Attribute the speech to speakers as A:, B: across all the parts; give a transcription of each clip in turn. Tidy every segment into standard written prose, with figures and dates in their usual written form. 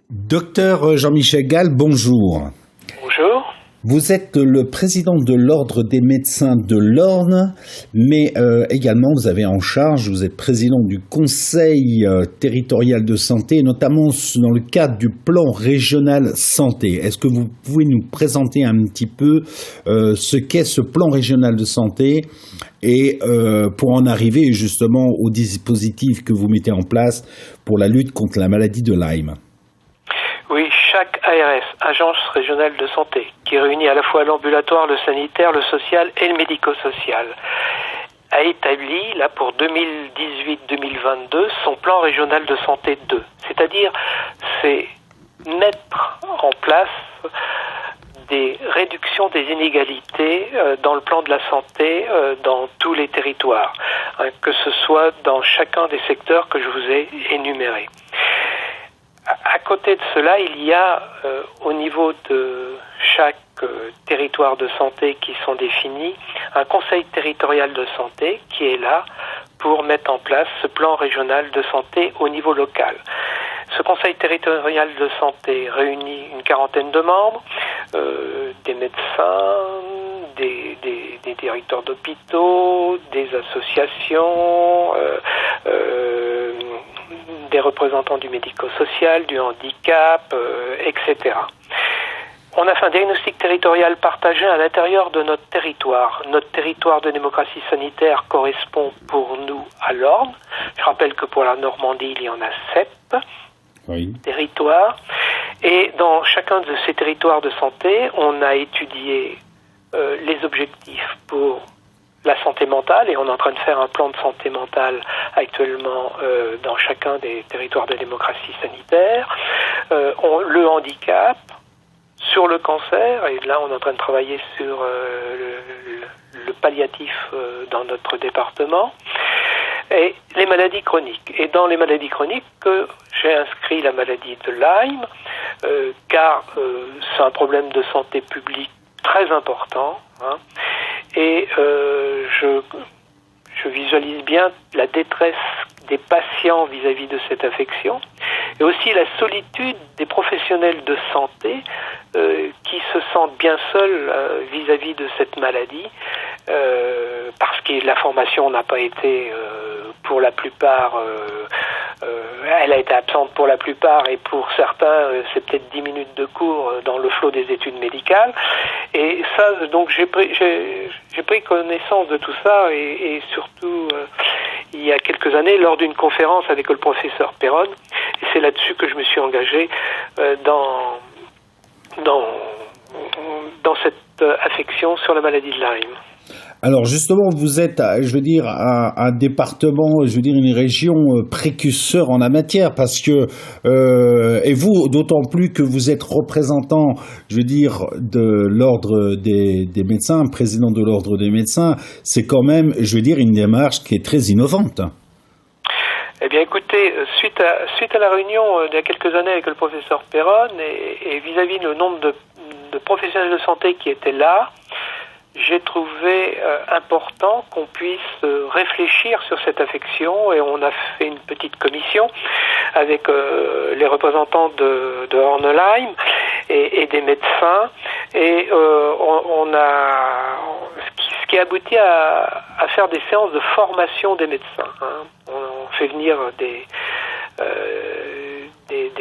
A: Docteur Jean-Michel Gall, bonjour.
B: Bonjour.
A: Vous êtes le président de l'Ordre des médecins de l'Orne, mais également vous avez en charge, vous êtes président du Conseil territorial de santé, notamment dans le cadre du plan régional santé. Est-ce que vous pouvez nous présenter un petit peu ce qu'est ce plan régional de santé et pour en arriver justement au dispositif que vous mettez en place pour la lutte contre la maladie de Lyme?
B: Oui, chaque ARS, Agence régionale de santé, qui réunit à la fois l'ambulatoire, le sanitaire, le social et le médico-social, a établi, là pour 2018-2022, son plan régional de santé 2. C'est-à-dire, c'est mettre en place des réductions des inégalités dans le plan de la santé dans tous les territoires, que ce soit dans chacun des secteurs que je vous ai énumérés. À côté de cela, il y a au niveau de chaque territoire de santé qui sont définis, un conseil territorial de santé qui est là pour mettre en place ce plan régional de santé au niveau local. Ce conseil territorial de santé réunit une quarantaine de membres, des médecins, des directeurs d'hôpitaux, des associations, des représentants du médico-social, du handicap, etc. On a fait un diagnostic territorial partagé à l'intérieur de notre territoire. Notre territoire de démocratie sanitaire correspond pour nous à l'Orne. Je rappelle que pour la Normandie, il y en a 7 territoires. Et dans chacun de ces territoires de santé, on a étudié les objectifs pour la santé mentale, et on est en train de faire un plan de santé mentale actuellement dans chacun des territoires de démocratie sanitaire, le handicap, sur le cancer, et là on est en train de travailler sur le palliatif dans notre département, et les maladies chroniques. Et dans les maladies chroniques, j'ai inscrit la maladie de Lyme, car c'est un problème de santé publique très important, et je visualise bien la détresse des patients vis-à-vis de cette affection, et aussi la solitude des professionnels de santé qui se sentent bien seuls vis-à-vis de cette maladie, parce que la formation n'a pas été pour la plupart, elle a été absente pour la plupart, et pour certains c'est peut-être 10 minutes de cours dans le flot des études médicales. Et ça, donc j'ai pris connaissance de tout ça, et surtout il y a quelques années lors d'une conférence avec le professeur Perron, et c'est là-dessus que je me suis engagé dans cette affection sur la maladie de Lyme.
A: Alors justement, vous êtes, je veux dire, un département, je veux dire, une région précurseur en la matière, parce que, et vous, d'autant plus que vous êtes représentant, je veux dire, de l'ordre des médecins, président de l'ordre des médecins, c'est quand même, je veux dire, une démarche qui est très innovante.
B: Eh bien, écoutez, suite à la réunion d'il y a quelques années avec le professeur Perron, et vis-à-vis le nombre de professionnels de santé qui étaient là, j'ai trouvé important qu'on puisse réfléchir sur cette affection, et on a fait une petite commission avec les représentants de Orne-Lyme et des médecins, et on a ce qui aboutit à faire des séances de formation des médecins. On fait venir des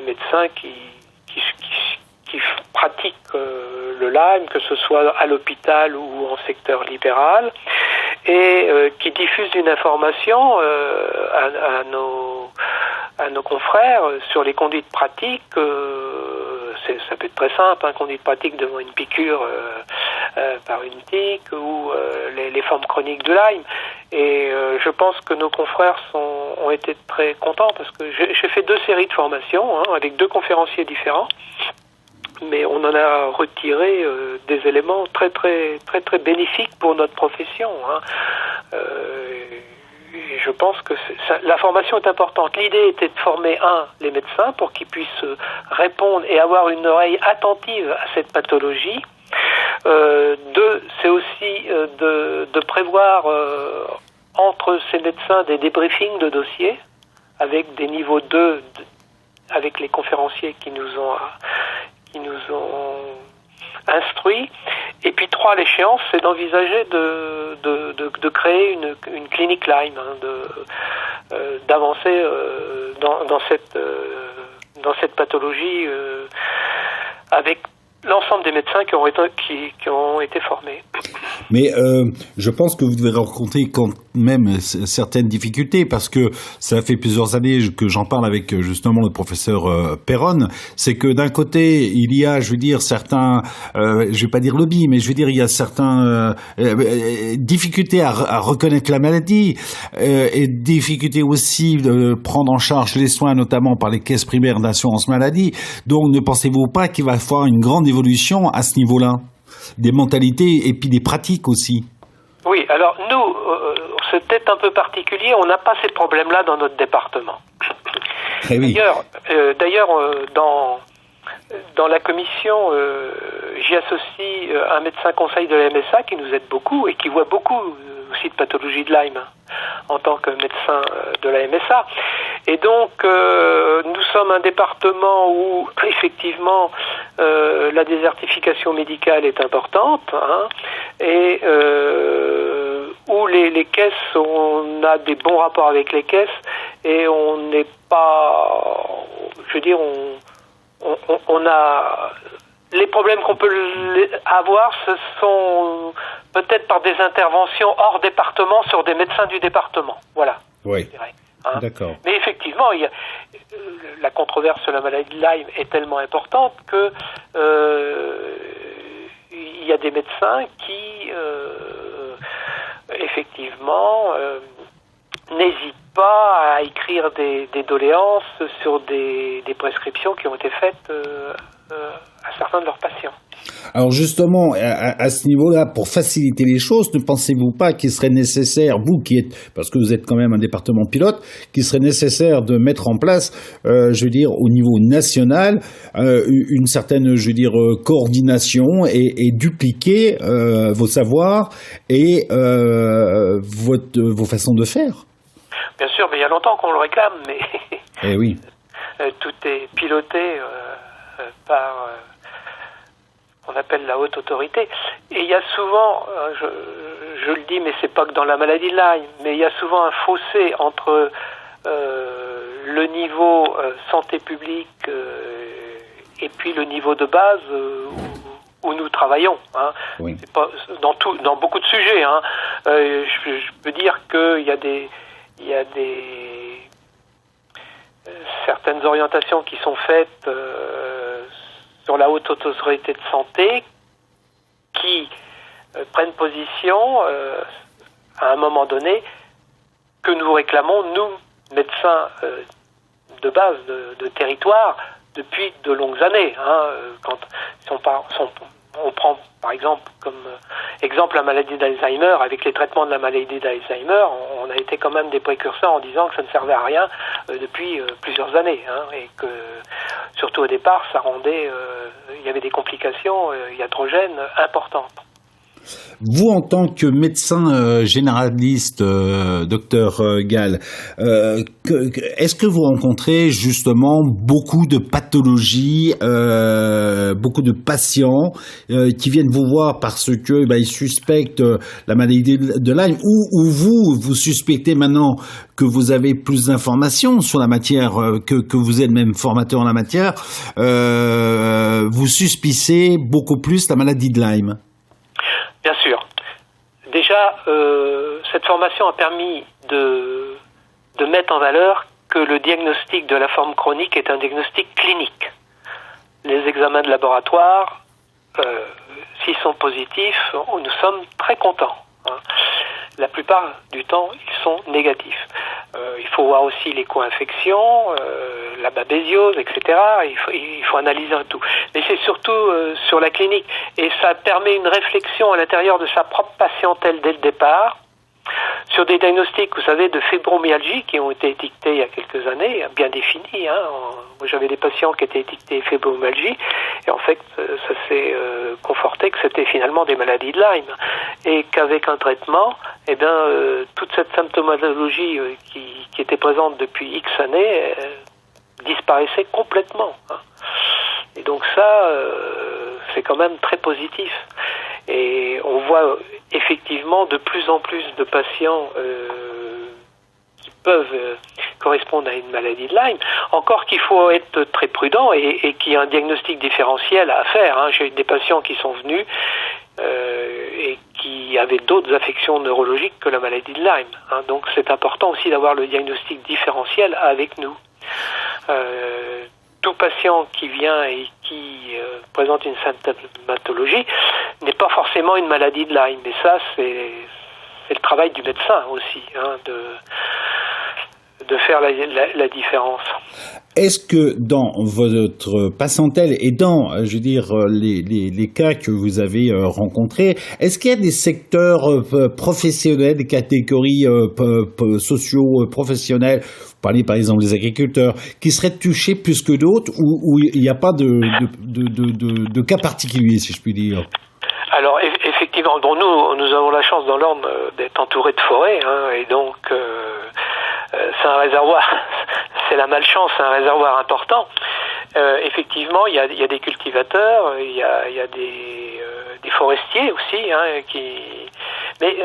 B: médecins qui pratiquent le Lyme, que ce soit à l'hôpital ou en secteur libéral, et qui diffusent une information à nos confrères sur les conduites pratiques. Ça peut être très simple, conduite pratique devant une piqûre par une tique, ou les formes chroniques de Lyme. Et je pense que nos confrères ont été très contents, parce que j'ai fait 2 séries de formations avec 2 conférenciers différents, mais on en a retiré des éléments très très très très bénéfiques pour notre profession. Et je pense que la formation est importante. L'idée était de former les médecins pour qu'ils puissent répondre et avoir une oreille attentive à cette pathologie. 2, c'est aussi de prévoir entre ces médecins des débriefings de dossiers avec des niveaux 2 avec les conférenciers qui nous ont instruits. Et puis 3, l'échéance, c'est d'envisager de créer une clinique Lyme, d'avancer dans cette pathologie avec l'ensemble des médecins qui ont été formés.
A: Mais je pense que vous devez rencontrer quand même certaines difficultés, parce que ça fait plusieurs années que j'en parle avec justement le professeur Perron. C'est que d'un côté, il y a, je veux dire, certains, je vais pas dire lobby, mais je veux dire, il y a certains difficultés à reconnaître la maladie, et difficultés aussi de prendre en charge les soins, notamment par les caisses primaires d'assurance maladie. Donc, ne pensez-vous pas qu'il va falloir une grande évolution à ce niveau-là, des mentalités et puis des pratiques aussi? Oui, alors nous, c'est peut-être un peu particulier, on n'a pas ces problèmes-là dans notre département. Eh oui. D'ailleurs, dans la commission, j'y associe un médecin conseil de la MSA qui nous aide beaucoup et qui voit beaucoup aussi de pathologie de Lyme en tant que médecin de la MSA. Et donc, nous sommes un département où, effectivement, la désertification médicale est importante, et où les caisses, on a des bons rapports avec les caisses, et on n'est pas, je veux dire, on a... Les problèmes qu'on peut avoir, ce sont peut-être par des interventions hors département sur des médecins du département. Voilà. Oui. D'accord. Mais effectivement, la controverse sur la maladie de Lyme est tellement importante que il y a des médecins qui, effectivement, n'hésitent pas à écrire des doléances sur des prescriptions qui ont été faites à certains de leurs patients. Alors justement, à ce niveau-là, pour faciliter les choses, ne pensez-vous pas qu'il serait nécessaire, vous qui êtes, parce que vous êtes quand même un département pilote, qu'il serait nécessaire de mettre en place, je veux dire, au niveau national, une certaine, je veux dire, coordination et dupliquer vos savoirs et vos façons de faire? Bien sûr, mais il y a longtemps qu'on le réclame, mais eh oui. Tout est piloté par qu'on appelle la haute autorité. Et il y a souvent, je le dis, mais c'est pas que dans la maladie de Lyme, mais il y a souvent un fossé entre le niveau santé publique et puis le niveau de base où nous travaillons. Oui. C'est pas dans beaucoup de sujets. Je peux dire qu'il y a certaines orientations qui sont faites sur la haute autorité de santé qui prennent position à un moment donné que nous réclamons, nous, médecins de base de territoire, depuis de longues années. Si on prend par exemple comme exemple la maladie d'Alzheimer, avec les traitements de la maladie d'Alzheimer, on a été quand même des précurseurs en disant que ça ne servait à rien depuis plusieurs années, et que surtout au départ, ça rendait, il y avait des complications iatrogènes importantes. Vous, en tant que médecin généraliste, docteur Gall, est-ce que vous rencontrez justement beaucoup de pathologies, beaucoup de patients qui viennent vous voir parce que ils suspectent la maladie de Lyme, ou vous suspectez maintenant que vous avez plus d'informations sur la matière, que vous êtes même formateur en la matière, vous suspicez beaucoup plus la maladie de Lyme? Bien sûr. Déjà, cette formation a permis de mettre en valeur que le diagnostic de la forme chronique est un diagnostic clinique. Les examens de laboratoire, s'ils sont positifs, nous sommes très contents. La plupart du temps, ils sont négatifs. Il faut voir aussi les co-infections, la babésiose, etc. Il faut analyser un tout. Mais c'est surtout sur la clinique. Et ça permet une réflexion à l'intérieur de sa propre patientèle dès le départ, sur des diagnostics, vous savez, de fibromyalgie qui ont été étiquetés il y a quelques années, bien définis. Moi, j'avais des patients qui étaient étiquetés fibromyalgie, et en fait, ça s'est conforté que c'était finalement des maladies de Lyme, et qu'avec un traitement, toute cette symptomatologie qui était présente depuis X années
B: disparaissait complètement. Hein. Et donc ça, c'est quand même très positif. Et on voit effectivement de plus en plus de patients qui peuvent correspondre à une maladie de Lyme. Encore qu'il faut être très prudent et qu'il y a un diagnostic différentiel à faire. Hein. J'ai eu des patients qui sont venus et qui avaient d'autres affections neurologiques que la maladie de Lyme. Hein. Donc c'est important aussi d'avoir le diagnostic différentiel avec nous. Tout patient qui vient et qui présente une symptomatologie n'est pas forcément une maladie de Lyme. Et ça, c'est le travail du médecin aussi, hein, de faire la différence.
A: Est-ce que dans votre patientèle et dans, je veux dire, les cas que vous avez rencontrés, est-ce qu'il y a des secteurs professionnels, des catégories socio-professionnelles, vous parlez par exemple des agriculteurs, qui seraient touchés plus que d'autres, ou il n'y a pas de cas particulier, si je puis dire?
B: Alors effectivement, bon, nous avons la chance dans l'Orne d'être entourés de forêts, hein, et donc c'est un réservoir, c'est la malchance, c'est un réservoir important. Effectivement, il y a des cultivateurs, il y a des forestiers aussi, hein, mais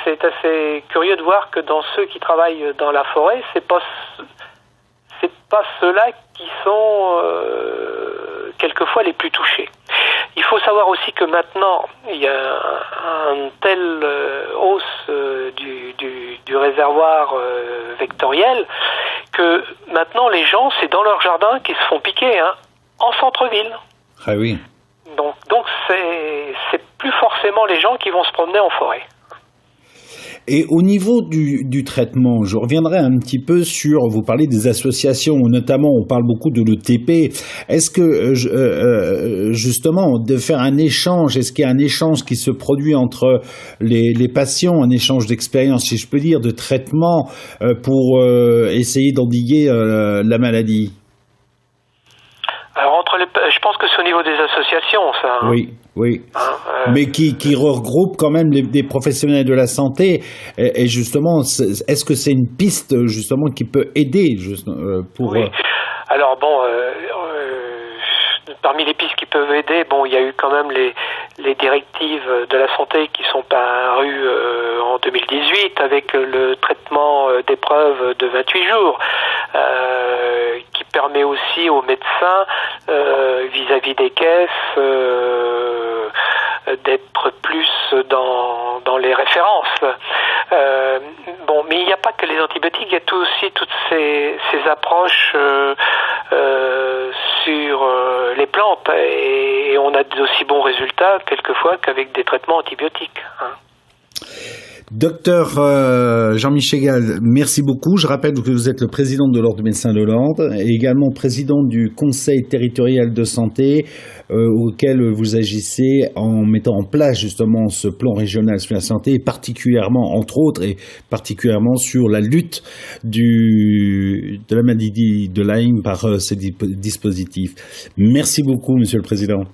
B: c'est assez curieux de voir que dans ceux qui travaillent dans la forêt, c'est pas ceux-là qui sont quelquefois les plus touchés. Il faut savoir aussi que maintenant, il y a une telle hausse du réservoir vectoriel que maintenant les gens, c'est dans leur jardin qu'ils se font piquer, hein, en centre-ville.
A: Ah oui.
B: Donc c'est plus forcément les gens qui vont se promener en forêt.
A: Et au niveau du traitement, je reviendrai un petit peu sur, vous parlez des associations, notamment on parle beaucoup de l'ETP. Est-ce que justement de faire un échange, est-ce qu'il y a un échange qui se produit entre les patients, un échange d'expérience, si je peux dire, de traitement pour essayer d'endiguer la maladie?
B: Alors je pense que c'est au niveau des associations, ça. Hein.
A: Oui. Mais qui regroupe quand même des professionnels de la santé. Et justement, est-ce que c'est une piste justement qui peut aider pour?
B: Oui. Alors bon, parmi les pistes qui peuvent aider, bon, il y a eu quand même les directives de la santé qui sont parues en 2018 avec le traitement d'épreuves de 28 jours. Qui permet aussi aux médecins vis-à-vis des caisses d'être plus dans les références. Bon, mais il n'y a pas que les antibiotiques, il y a aussi toutes ces approches sur les plantes et on a d'aussi bons résultats quelquefois qu'avec des traitements antibiotiques. Hein.
A: Docteur Jean-Michel Gall, merci beaucoup. Je rappelle que vous êtes le président de l'Ordre des médecins de l'Orne et également président du Conseil territorial de santé auquel vous agissez en mettant en place justement ce plan régional sur la santé, et particulièrement, entre autres, et particulièrement sur la lutte de la maladie de Lyme par ces dispositifs. Merci beaucoup, Monsieur le Président.